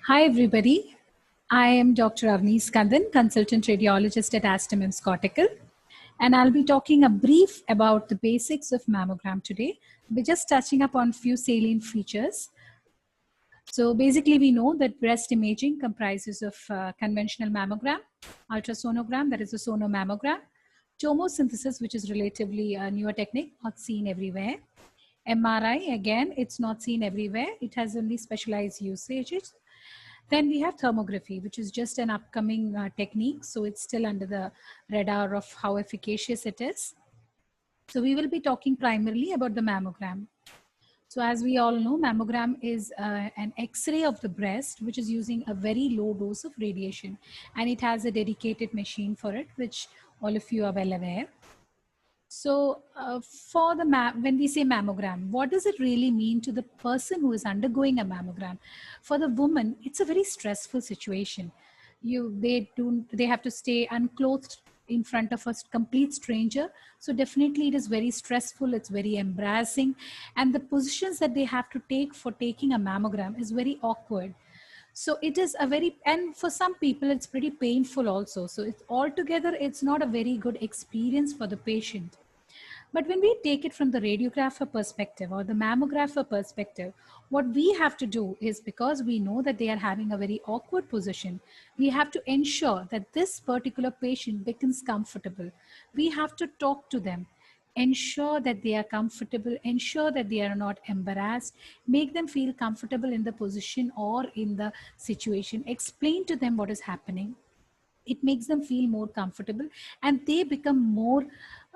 Hi, everybody. I am Dr. Avni Skandan, consultant radiologist at Aster MIMS Cortical, and I'll be talking a brief about the basics of mammogram today. We're just touching upon few salient features. So basically, we know that breast imaging comprises of conventional mammogram, ultrasonogram, that is a sonomammogram, tomosynthesis, which is relatively a newer technique, not seen everywhere. MRI, again, it's not seen everywhere. It has only specialized usages. Then we have thermography, which is just an upcoming technique. So it's still under the radar of how efficacious it is. So we will be talking primarily about the mammogram. So as we all know, mammogram is an X-ray of the breast, which is using a very low dose of radiation. And it has a dedicated machine for it, which all of you are well aware. So for the when we say mammogram, what does it really mean to the person who is undergoing a mammogram? For the woman, it's a very stressful situation. They have to stay unclothed in front of a complete stranger. So definitely it is very stressful. It's very embarrassing. And the positions that they have to take for taking a mammogram is very awkward. So it is a very, and for some people it's pretty painful also. So it's altogether, it's not a very good experience for the patient. But when we take it from the radiographer perspective or the mammographer perspective, what we have to do is, because we know that they are having a very awkward position, we have to ensure that this particular patient becomes comfortable. We have to talk to them, ensure that they are comfortable, ensure that they are not embarrassed, make them feel comfortable in the position or in the situation, explain to them what is happening. It makes them feel more comfortable, and they become more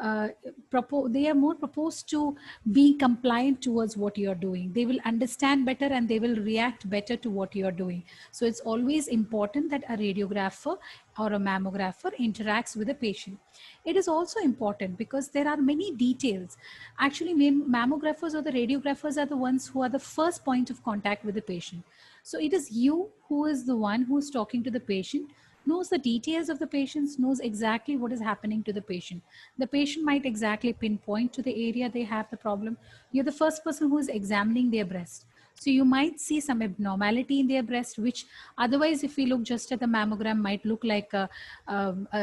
they are more proposed to be compliant towards what you are doing. They will understand better and they will react better to what you are doing. So it's always important that a radiographer or a mammographer interacts with the patient. It is also important because there are many details. Actually, mammographers or the radiographers are the ones who are the first point of contact with the patient. So it is you who is the one who is talking to the patient, knows the details of the patients, knows exactly what is happening to the patient. The patient might exactly pinpoint to the area they have the problem. You're the first person who is examining their breast. So you might see some abnormality in their breast, which otherwise, if we look just at the mammogram, might look like a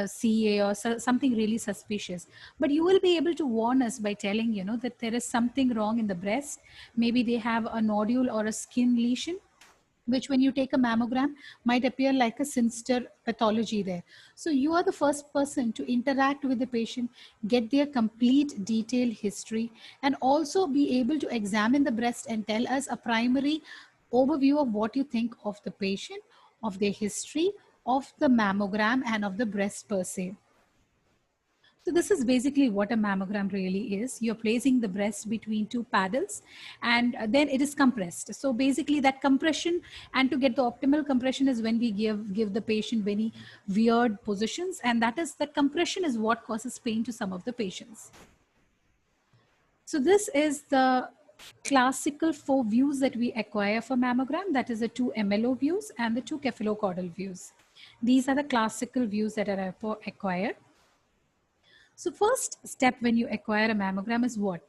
CA or something really suspicious. But you will be able to warn us by telling, that there is something wrong in the breast. Maybe they have a nodule or a skin lesion, which when you take a mammogram might appear like a sinister pathology there. So you are the first person to interact with the patient, get their complete detailed history, and also be able to examine the breast and tell us a primary overview of what you think of the patient, of their history, of the mammogram, and of the breast per se. So this is basically what a mammogram really is. You're placing the breast between two paddles, and then it is compressed. So basically that compression, and to get the optimal compression, is when we give the patient very weird positions, and that compression is what causes pain to some of the patients. So this is the classical 4 views that we acquire for mammogram. That is the 2 MLO views and the 2 cephalocaudal views. These are the classical views that are acquired. So first step when you acquire a mammogram is what?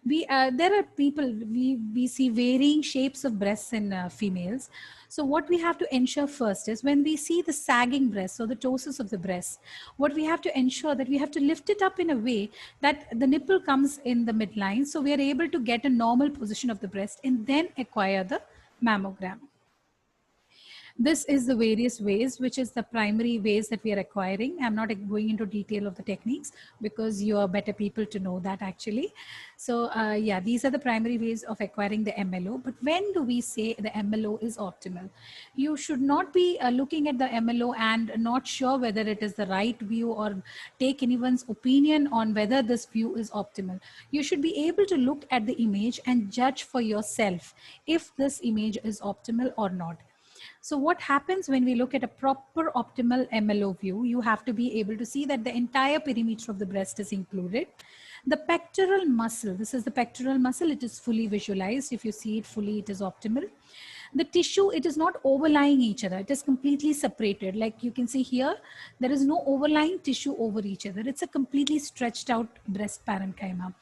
There are people, we see varying shapes of breasts in females. So what we have to ensure first is, when we see the sagging breast or the ptosis of the breast, what we have to ensure that we have to lift it up in a way that the nipple comes in the midline. So we are able to get a normal position of the breast and then acquire the mammogram. This is the various ways, which is the primary ways that we are acquiring. I'm not going into detail of the techniques because you are better people to know that actually. So yeah, these are the primary ways of acquiring the MLO. But when do we say the MLO is optimal? You should not be looking at the MLO and not sure whether it is the right view, or take anyone's opinion on whether this view is optimal. You should be able to look at the image and judge for yourself if this image is optimal or not. So what happens when we look at a proper optimal MLO view? You have to be able to see that the entire perimeter of the breast is included. The pectoral muscle, this is the pectoral muscle, it is fully visualized. If you see it fully, it is optimal. The tissue, it is not overlying each other. It is completely separated. Like you can see here, there is no overlying tissue over each other. It's a completely stretched out breast parenchyma.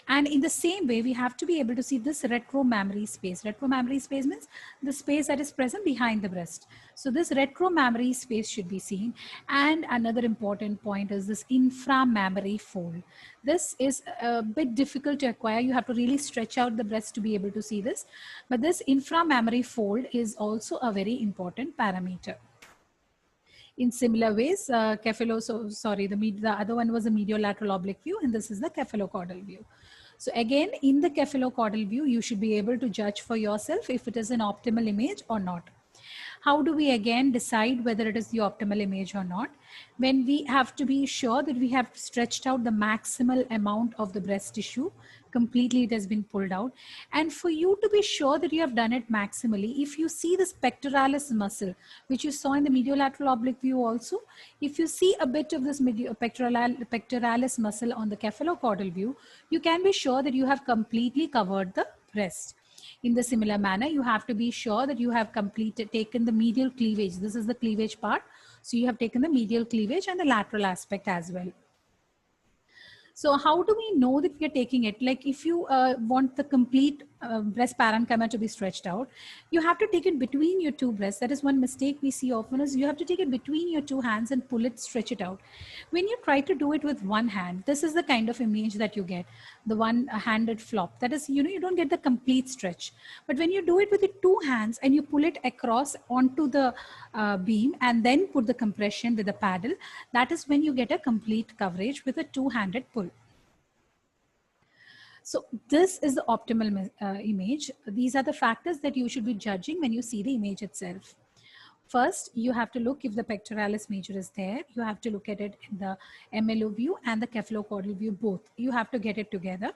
And in the same way, we have to be able to see this retromammary space. Retromammary space means the space that is present behind the breast. So this retromammary space should be seen. And another important point is this inframammary fold. This is a bit difficult to acquire. You have to really stretch out the breast to be able to see this. But this inframammary fold is also a very important parameter. In similar ways, the other one was a mediolateral oblique view, and this is the cephalocaudal view. So again, in the cephalocaudal view, you should be able to judge for yourself if it is an optimal image or not. How do we again decide whether it is the optimal image or not? When we have to be sure that we have stretched out the maximal amount of the breast tissue, completely it has been pulled out. And for you to be sure that you have done it maximally, if you see this pectoralis muscle, which you saw in the mediolateral oblique view also, if you see a bit of this pectoralis muscle on the cephalocaudal view, you can be sure that you have completely covered the breast. In the similar manner, you have to be sure that you have taken the medial cleavage. This is the cleavage part. So you have taken the medial cleavage and the lateral aspect as well. So how do we know that we are taking it? Like if you want the complete breast parenchyma to be stretched out, you have to take it between your two breasts. That is one mistake we see often, is you have to take it between your two hands and pull it, stretch it out. When you try to do it with one hand, this is the kind of image that you get, the one-handed flop. That is, you don't get the complete stretch. But when you do it with the two hands and you pull it across onto the beam and then put the compression with the paddle, that is when you get a complete coverage with a two-handed pull. So this is the optimal image. These are the factors that you should be judging when you see the image itself. First, you have to look if the pectoralis major is there. You have to look at it in the MLO view and the cephalocaudal view both. You have to get it together.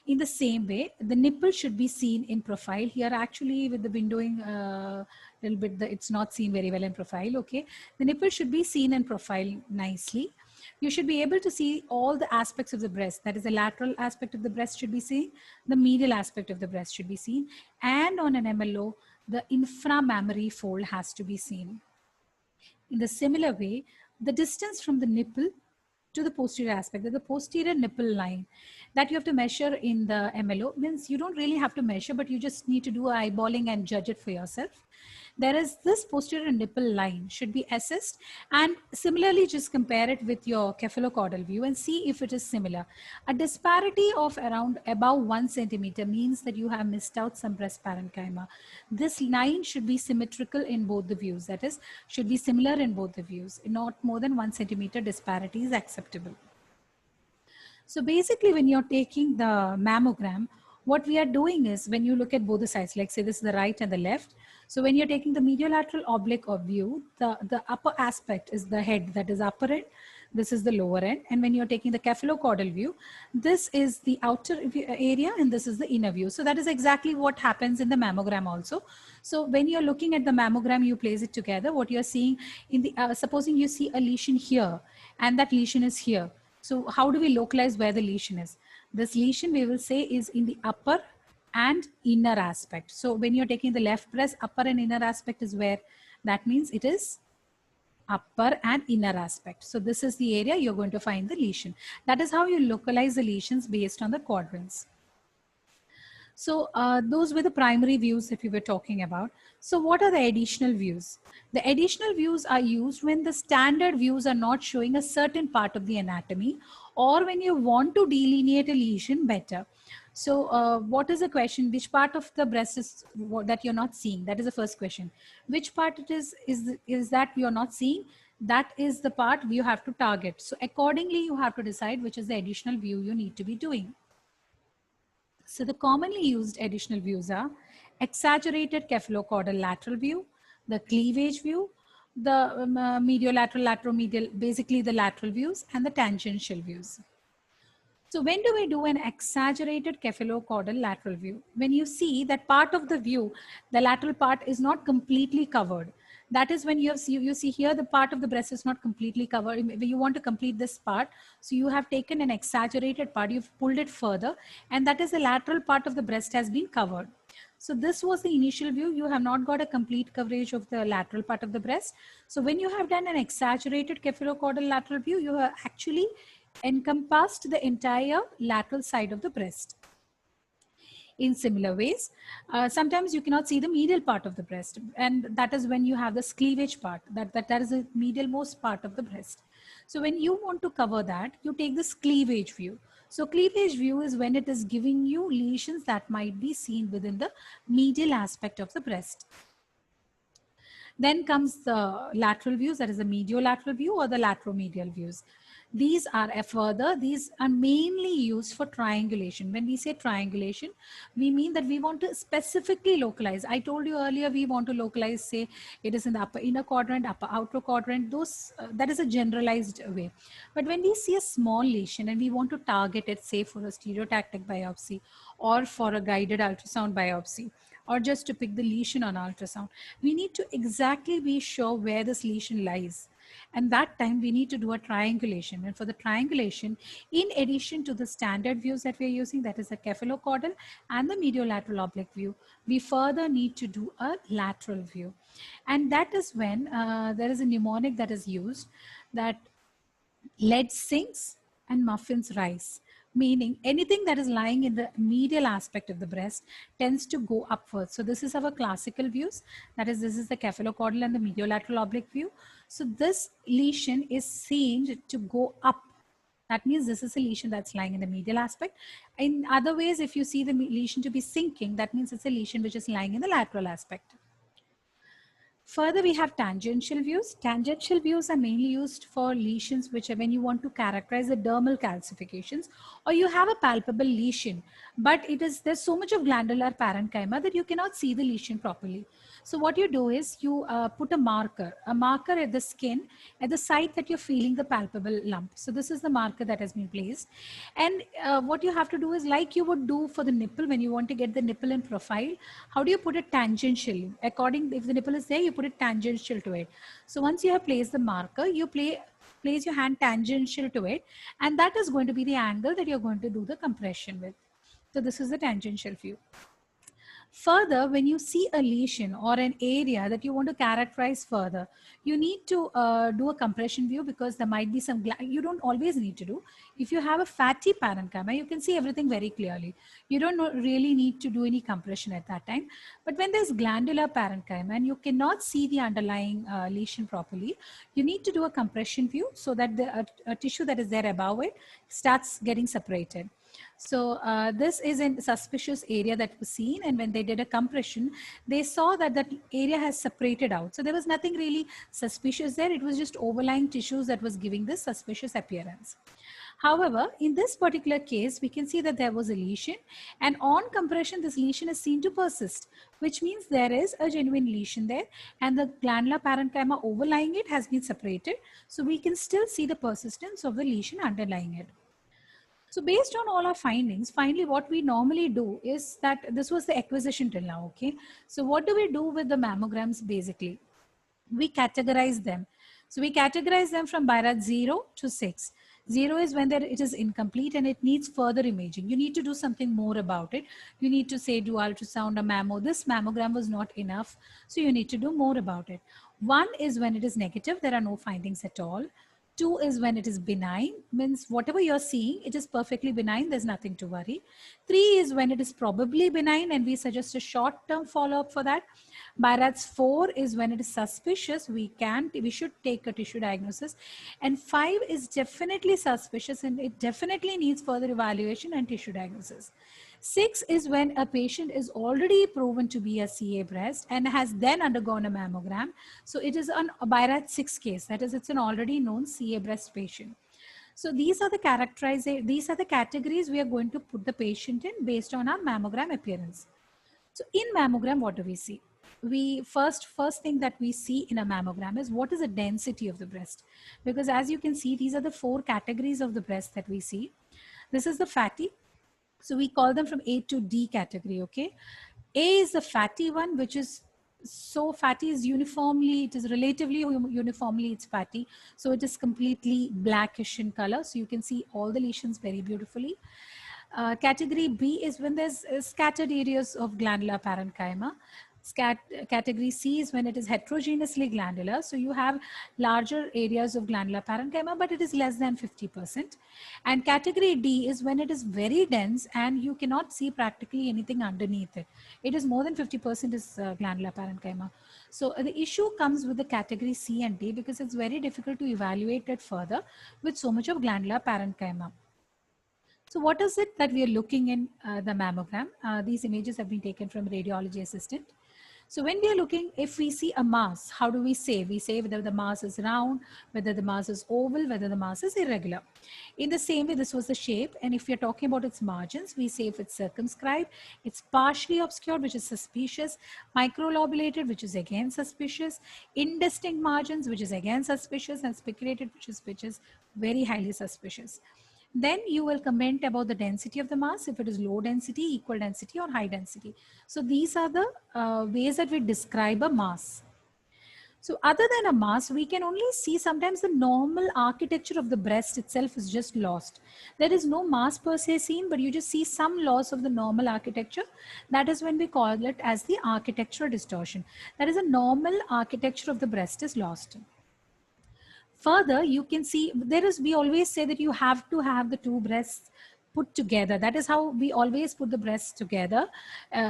In the same way, the nipple should be seen in profile. Here actually with the windowing little bit, it's not seen very well in profile, okay. The nipple should be seen in profile nicely. You should be able to see all the aspects of the breast. That is, the lateral aspect of the breast should be seen, the medial aspect of the breast should be seen, and on an MLO, the inframammary fold has to be seen. In the similar way, the distance from the nipple to the posterior aspect, the posterior nipple line that you have to measure in the MLO, means you don't really have to measure, but you just need to do eyeballing and judge it for yourself. There is this posterior nipple line should be assessed, and similarly just compare it with your cephalocaudal view and see if it is similar. A disparity of around above 1 centimeter means that you have missed out some breast parenchyma. This line should be symmetrical in both the views, that is, should be similar in both the views. Not more than 1 centimeter disparity is acceptable. So basically when you're taking the mammogram, what we are doing is, when you look at both the sides, like say this is the right and the left. So when you're taking the mediolateral oblique of view, the upper aspect is the head, that is upper end. This is the lower end. And when you're taking the cephalocaudal view, this is the outer area and this is the inner view. So that is exactly what happens in the mammogram also. So when you're looking at the mammogram, you place it together. What you're seeing in the, supposing you see a lesion here and that lesion is here. So how do we localize where the lesion is? This lesion we will say is in the upper and inner aspect. So when you're taking the left breast, upper and inner aspect is where, that means it is upper and inner aspect. So this is the area you're going to find the lesion. That is how you localize the lesions based on the quadrants. So those were the primary views that we were talking about. So what are the additional views? The additional views are used when the standard views are not showing a certain part of the anatomy, or when you want to delineate a lesion better. So what is the question? Which part of the breast is that you're not seeing? That is the first question. Which part it is that you're not seeing? That is the part you have to target. So accordingly, you have to decide which is the additional view you need to be doing. So the commonly used additional views are exaggerated cephalocaudal lateral view, the cleavage view, the mediolateral, lateromedial, basically the lateral views, and the tangential views. So when do we do an exaggerated cephalocaudal lateral view? When you see that part of the view, the lateral part is not completely covered. That is when you see here the part of the breast is not completely covered. You want to complete this part. So you have taken an exaggerated part, you've pulled it further, and that is the lateral part of the breast has been covered. So this was the initial view. You have not got a complete coverage of the lateral part of the breast. So when you have done an exaggerated cephalocaudal lateral view, you are actually encompassed the entire lateral side of the breast. In similar ways, sometimes you cannot see the medial part of the breast, and that is when you have this cleavage part, that is the medial most part of the breast. So when you want to cover that, you take this cleavage view. So cleavage view is when it is giving you lesions that might be seen within the medial aspect of the breast. Then comes the lateral views, that is the mediolateral view or the lateromedial views. These are these are mainly used for triangulation. When we say triangulation, we mean that we want to specifically localize. I told you earlier, we want to localize, say it is in the upper inner quadrant, upper outer quadrant, those that is a generalized way. But when we see a small lesion and we want to target it, say for a stereotactic biopsy or for a guided ultrasound biopsy, or just to pick the lesion on ultrasound, we need to exactly be sure where this lesion lies. And that time we need to do a triangulation. And for the triangulation, in addition to the standard views that we are using, that is the cephalocaudal and the mediolateral oblique view, we further need to do a lateral view. And that is when there is a mnemonic that is used, that lead sinks and muffins rise, meaning anything that is lying in the medial aspect of the breast tends to go upwards. So this is our classical views. That is, this is the cephalocaudal and the mediolateral oblique view. So this lesion is seen to go up. That means this is a lesion that's lying in the medial aspect. In other ways, if you see the lesion to be sinking, that means it's a lesion which is lying in the lateral aspect. Further, we have tangential views. Tangential views are mainly used for lesions which are when you want to characterize the dermal calcifications, or you have a palpable lesion, but there's so much of glandular parenchyma that you cannot see the lesion properly. So what you do is you put a marker at the skin at the site that you're feeling the palpable lump. So this is the marker that has been placed. And what you have to do is, like you would do for the nipple when you want to get the nipple in profile, how do you put it tangentially? According, if the nipple is there, you put it tangential to it. So once you have placed the marker, you place your hand tangential to it, and that is going to be the angle that you're going to do the compression with. So this is the tangential view. Further, when you see a lesion or an area that you want to characterize further, you need to do a compression view, because there might be some, you don't always need to do. If you have a fatty parenchyma, you can see everything very clearly. You don't really need to do any compression at that time. But when there's glandular parenchyma and you cannot see the underlying lesion properly, you need to do a compression view so that the tissue that is there above it starts getting separated. So this is a suspicious area that was seen, and when they did a compression, they saw that that area has separated out. So there was nothing really suspicious there. It was just overlying tissues that was giving this suspicious appearance. However, in this particular case, we can see that there was a lesion, and on compression, this lesion is seen to persist, which means there is a genuine lesion there, and the glandular parenchyma overlying it has been separated. So we can still see the persistence of the lesion underlying it. So based on all our findings, finally what we normally do is that this was the acquisition till now, okay? So what do we do with the mammograms basically? We categorize them. So we categorize them from BI-RADS 0 to 6. 0 is when it is incomplete and it needs further imaging. You need to do something more about it. You need to say do ultrasound or mammo. This mammogram was not enough, so you need to do more about it. 1 is when it is negative, there are no findings at all. 2 is when it is benign, means whatever you're seeing, it is perfectly benign, there's nothing to worry. 3 is when it is probably benign, and we suggest a short-term follow-up for that. BI-RADS 4 is when it is suspicious, we should take a tissue diagnosis. And 5 is definitely suspicious, and it definitely needs further evaluation and tissue diagnosis. 6 is when a patient is already proven to be a CA breast and has then undergone a mammogram. So it is a BI-RADS 6 case, that is, it's an already known CA breast patient. So these are the categories we are going to put the patient in based on our mammogram appearance. So in mammogram, what do we see? First thing that we see in a mammogram is what is the density of the breast, because as you can see, these are the 4 categories of the breast that we see. This is the fatty. So we call them from A to D category, okay? A is the fatty one, which is so fatty is uniformly, it is relatively uniformly, it's fatty. So it is completely blackish in color. So you can see all the lesions very beautifully. Category B is when there's scattered areas of glandular parenchyma. Category C is when it is heterogeneously glandular. So you have larger areas of glandular parenchyma, but it is less than 50%. And category D is when it is very dense and you cannot see practically anything underneath it. It is more than 50% is glandular parenchyma. So the issue comes with the category C and D because it's very difficult to evaluate it further with so much of glandular parenchyma. So what is it that we are looking in the mammogram? These images have been taken from radiology assistant. So when we are looking, if we see a mass, how do we say? We say whether the mass is round, whether the mass is oval, whether the mass is irregular. In the same way, this was the shape. And if we are talking about its margins, we say if it's circumscribed, it's partially obscured, which is suspicious, microlobulated, which is again suspicious, indistinct margins, which is again suspicious, and spiculated, which is very highly suspicious. Then you will comment about the density of the mass, if it is low density, equal density, or high density. So these are the ways that we describe a mass. So other than a mass, we can only see sometimes the normal architecture of the breast itself is just lost. There is no mass per se seen, but you just see some loss of the normal architecture. That is when we call it as the architectural distortion. That is, a normal architecture of the breast is lost. Further, you can see we always say that you have to have the two breasts put together. That is how we always put the breasts together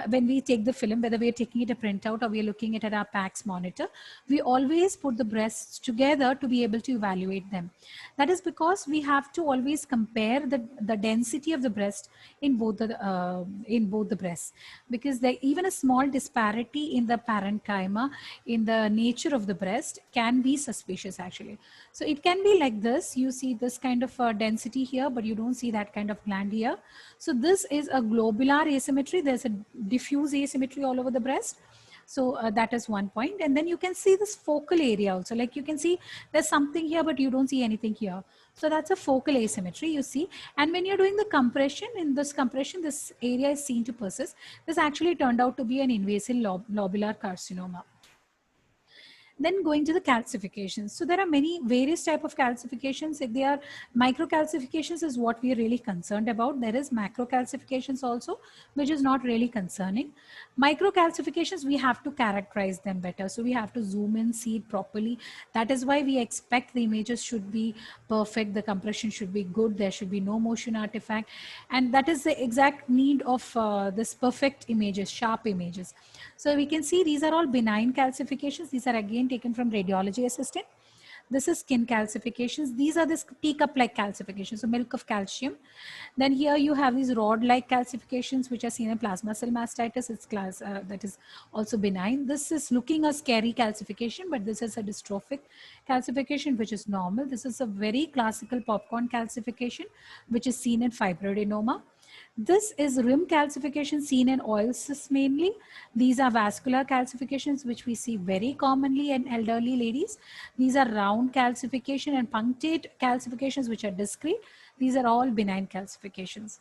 when we take the film, whether we are taking it a printout or we are looking at our PACS monitor. We always put the breasts together to be able to evaluate them. That is because we have to always compare the density of the breast in both the breasts, because even a small disparity in the parenchyma, in the nature of the breast, can be suspicious actually. So it can be like this. You see this kind of density here, but you don't see that kind of gland here. So this is a globular asymmetry. There's a diffuse asymmetry all over the breast. So that is one point. And then you can see this focal area also. Like you can see there's something here, but you don't see anything here. So that's a focal asymmetry, you see. And when you're doing the compression, in this compression, this area is seen to persist. This actually turned out to be an invasive lobular carcinoma. Then going to the calcifications. So there are many various type of calcifications. If they are microcalcifications is what we are really concerned about. There is macrocalcifications also, which is not really concerning. Microcalcifications, we have to characterize them better. So we have to zoom in, see it properly. That is why we expect the images should be perfect. The compression should be good. There should be no motion artifact. And that is the exact need of this perfect images, sharp images. So we can see these are all benign calcifications. These are again taken from radiology assistant. This is skin calcifications. These are this teacup-like calcifications, so milk of calcium. Then here you have these rod-like calcifications, which are seen in plasma cell mastitis. It's that is also benign. This is looking a scary calcification, but this is a dystrophic calcification, which is normal. This is a very classical popcorn calcification, which is seen in fibroadenoma. This is rim calcification seen in oil cysts mainly. These are vascular calcifications, which we see very commonly in elderly ladies. These are round calcification and punctate calcifications, which are discrete. These are all benign calcifications.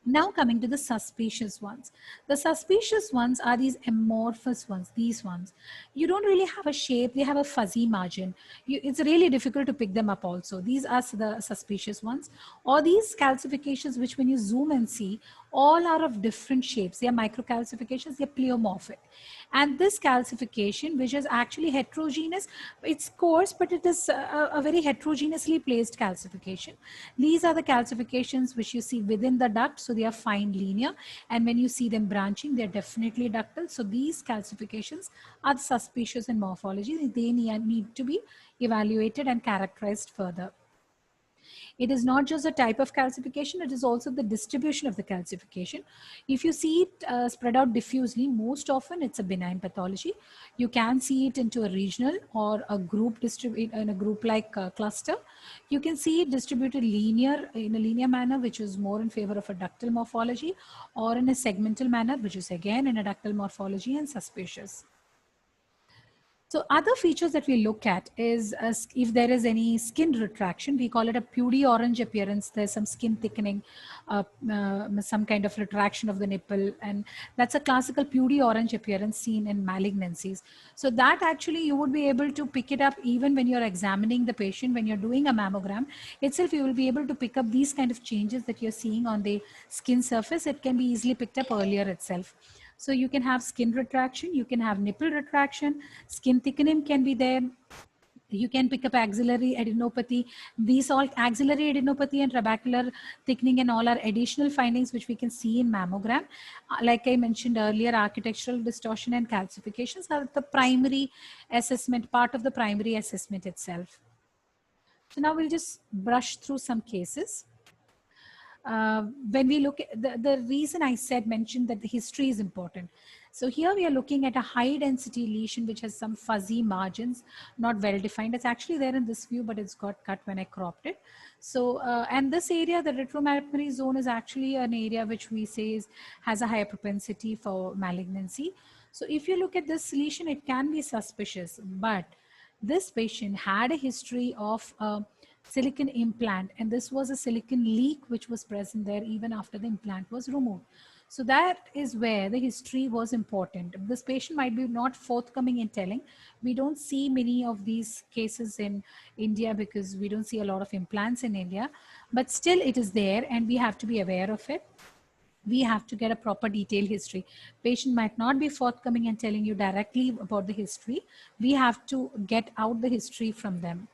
Now coming to the suspicious ones. The suspicious ones are these amorphous ones, these ones. You don't really have a shape, they have a fuzzy margin. It's really difficult to pick them up also. These are the suspicious ones. Or these calcifications, which when you zoom and see, all are of different shapes. They are microcalcifications, they are pleomorphic. And this calcification, which is actually heterogeneous, it's coarse, but it is a very heterogeneously placed calcification. These are the calcifications which you see within the duct, so they are fine linear. And when you see them branching, they're definitely ductal. So these calcifications are suspicious in morphology. They need to be evaluated and characterized further. It is not just the type of calcification, it is also the distribution of the calcification. If you see it spread out diffusely, most often it's a benign pathology. You can see it into a regional or a group in a group like cluster. You can see it distributed in a linear manner, which is more in favor of a ductal morphology, or in a segmental manner, which is again in a ductal morphology and suspicious. So other features that we look at is if there is any skin retraction, we call it a pudy orange appearance. There's some skin thickening, some kind of retraction of the nipple. And that's a classical pudy orange appearance seen in malignancies. So that actually you would be able to pick it up even when you're examining the patient, when you're doing a mammogram itself, you will be able to pick up these kind of changes that you're seeing on the skin surface. It can be easily picked up earlier itself. So you can have skin retraction, you can have nipple retraction, skin thickening can be there. You can pick up axillary adenopathy. These all axillary adenopathy and trabecular thickening and all are additional findings which we can see in mammogram. Like I mentioned earlier, architectural distortion and calcifications are the primary assessment, part of the primary assessment itself. So now we'll just brush through some cases. When we look at the reason I said mentioned that the history is important. So here we are looking at a high density lesion which has some fuzzy margins, not well defined. It's actually there in this view, but it's got cut when I cropped it. So and this area, the retromammary zone, is actually an area which we say has a higher propensity for malignancy. So if you look at this lesion, it can be suspicious, but this patient had a history of silicon implant, and this was a silicon leak which was present there even after the implant was removed. So that is where the history was important. This patient might be not forthcoming in telling. We don't see many of these cases in India because we don't see a lot of implants in India, but still it is there and we have to be aware of it. We have to get a proper detailed history. Patient might not be forthcoming and telling you directly about the history. We have to get out the history from them.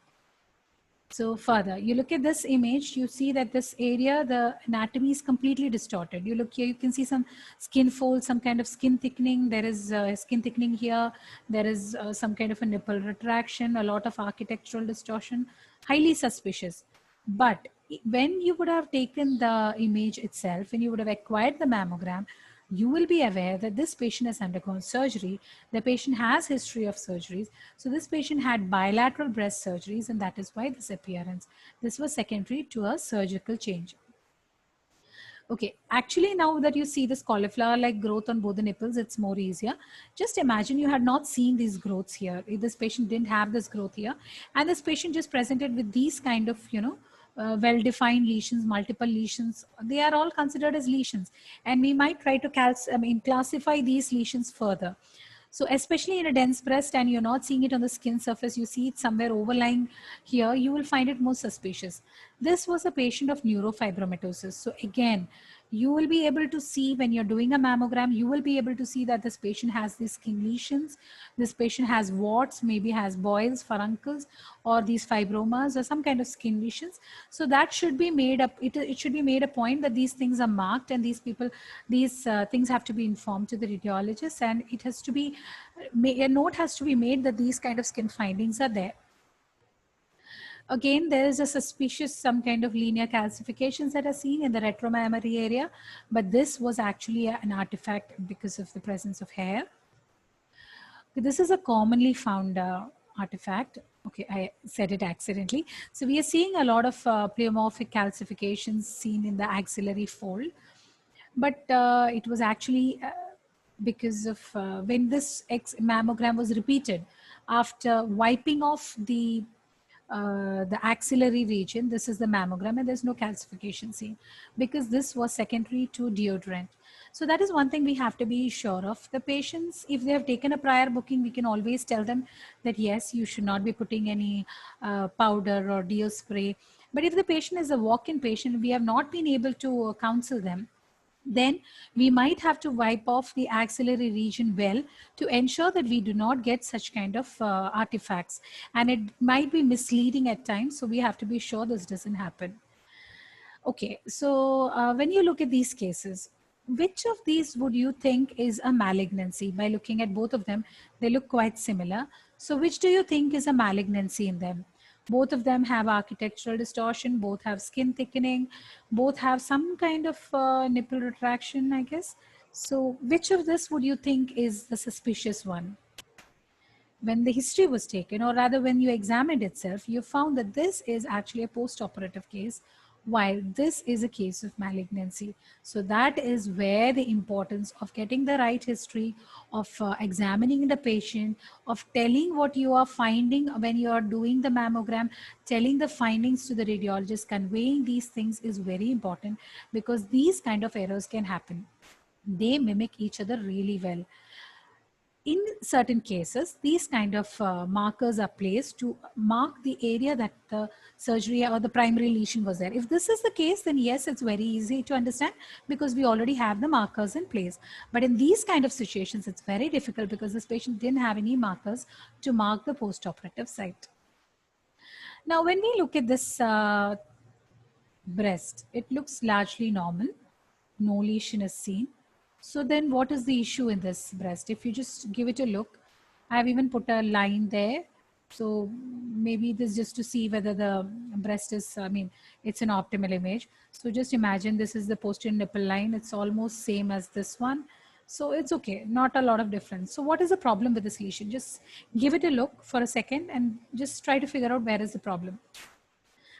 So further, you look at this image, you see that this area, the anatomy is completely distorted. You look here, you can see some skin folds, some kind of skin thickening. There is skin thickening here. There is some kind of a nipple retraction, a lot of architectural distortion, highly suspicious. But when you would have taken the image itself, when you would have acquired the mammogram, you will be aware that this patient has undergone surgery. The patient has history of surgeries. So this patient had bilateral breast surgeries, and that is why this appearance. This was secondary to a surgical change. Okay, actually now that you see this cauliflower-like growth on both the nipples, it's more easier. Just imagine you had not seen these growths here. If this patient didn't have this growth here, and this patient just presented with these kind of, well-defined lesions, multiple lesions, they are all considered as lesions. And we might try to classify these lesions further. So especially in a dense breast and you're not seeing it on the skin surface, you see it somewhere overlying here, you will find it more suspicious. This was a patient of neurofibromatosis. So again, you will be able to see when you're doing a mammogram, you will be able to see that this patient has these skin lesions. This patient has warts, maybe has boils, furuncles, or these fibromas or some kind of skin lesions. So that should be made up. It should be made a point that these things are marked and these things have to be informed to the radiologist, and it has to be, a note has to be made that these kind of skin findings are there. Again, there is a suspicious some kind of linear calcifications that are seen in the retromammary area, but this was actually an artifact because of the presence of hair. This is a commonly found artifact. Okay, I said it accidentally. So we are seeing a lot of pleomorphic calcifications seen in the axillary fold, but it was actually because of when this mammogram was repeated after wiping off the axillary region. This is the mammogram, and there's no calcification seen because this was secondary to deodorant. So that is one thing we have to be sure of. The patients, if they have taken a prior booking, we can always tell them that yes, you should not be putting any powder or deo spray. But if the patient is a walk-in patient, we have not been able to counsel them, then we might have to wipe off the axillary region well to ensure that we do not get such kind of artifacts, and it might be misleading at times, so we have to be sure this doesn't happen. Okay, so when you look at these cases, which of these would you think is a malignancy? By looking at both of them, they look quite similar. So which do you think is a malignancy in them? Both of them have architectural distortion, both have skin thickening, both have some kind of nipple retraction, I guess. So which of this would you think is the suspicious one? When the history was taken, or rather when you examined itself, you found that this is actually a post-operative case, while this is a case of malignancy. So that is where the importance of getting the right history, of examining the patient, of telling what you are finding when you are doing the mammogram, telling the findings to the radiologist, conveying these things is very important, because these kind of errors can happen. They mimic each other really well. in certain cases, these kind of markers are placed to mark the area that the surgery or the primary lesion was there. If this is the case, then yes, it's very easy to understand because we already have the markers in place. But in these kind of situations, it's very difficult because this patient didn't have any markers to mark the post-operative site. Now, when we look at this breast, it looks largely normal. No lesion is seen. So then what is the issue in this breast? If you just give it a look, I have even put a line there. So maybe this just to see whether the breast is, I mean, it's an optimal image. So just imagine this is the posterior nipple line. It's almost same as this one. So it's okay, not a lot of difference. So what is the problem with this lesion? Just give it a look for a second and just try to figure out where is the problem.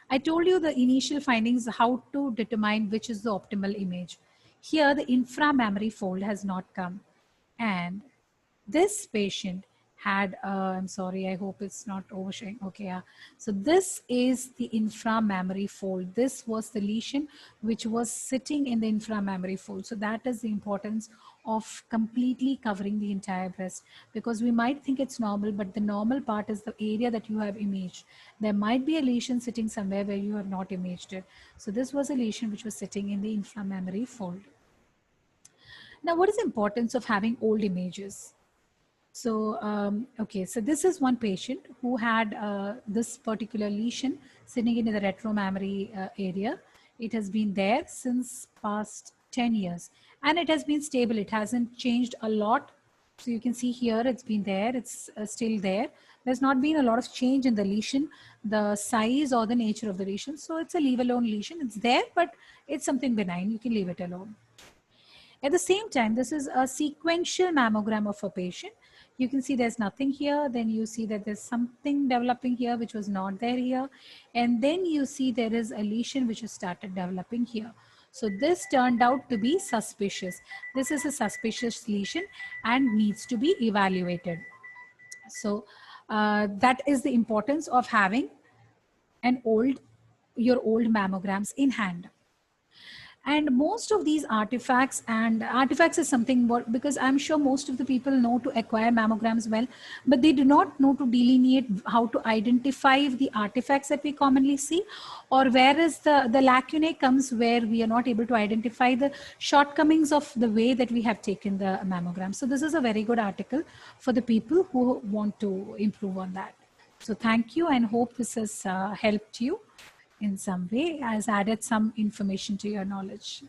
I told you the initial findings, how to determine which is the optimal image. Here, the inframammary fold has not come. And this patient had, I'm sorry, I hope it's not overshadowing. Okay, yeah. So this is the inframammary fold. This was the lesion which was sitting in the inframammary fold. So that is the importance of completely covering the entire breast, because we might think it's normal, but the normal part is the area that you have imaged. There might be a lesion sitting somewhere where you have not imaged it. So this was a lesion which was sitting in the inframammary fold. Now, what is the importance of having old images? So, okay, so this is one patient who had this particular lesion sitting in the retromammary area. It has been there since past 10 years and it has been stable. It hasn't changed a lot. So you can see here, it's been there, it's still there. There's not been a lot of change in the lesion, the size or the nature of the lesion. So it's a leave alone lesion. It's there, but it's something benign. You can leave it alone. At the same time, this is a sequential mammogram of a patient. You can see there's nothing here. Then you see that there's something developing here, which was not there here. And then you see there is a lesion which has started developing here. So this turned out to be suspicious. This is a suspicious lesion and needs to be evaluated. So that is the importance of having your old mammograms in hand. And most of these artifacts, and artifacts is something what, because I'm sure most of the people know to acquire mammograms well, but they do not know to delineate how to identify the artifacts that we commonly see, or where is the lacunae comes where we are not able to identify the shortcomings of the way that we have taken the mammogram. So this is a very good article for the people who want to improve on that. So thank you and hope this has helped you in some way, has added some information to your knowledge.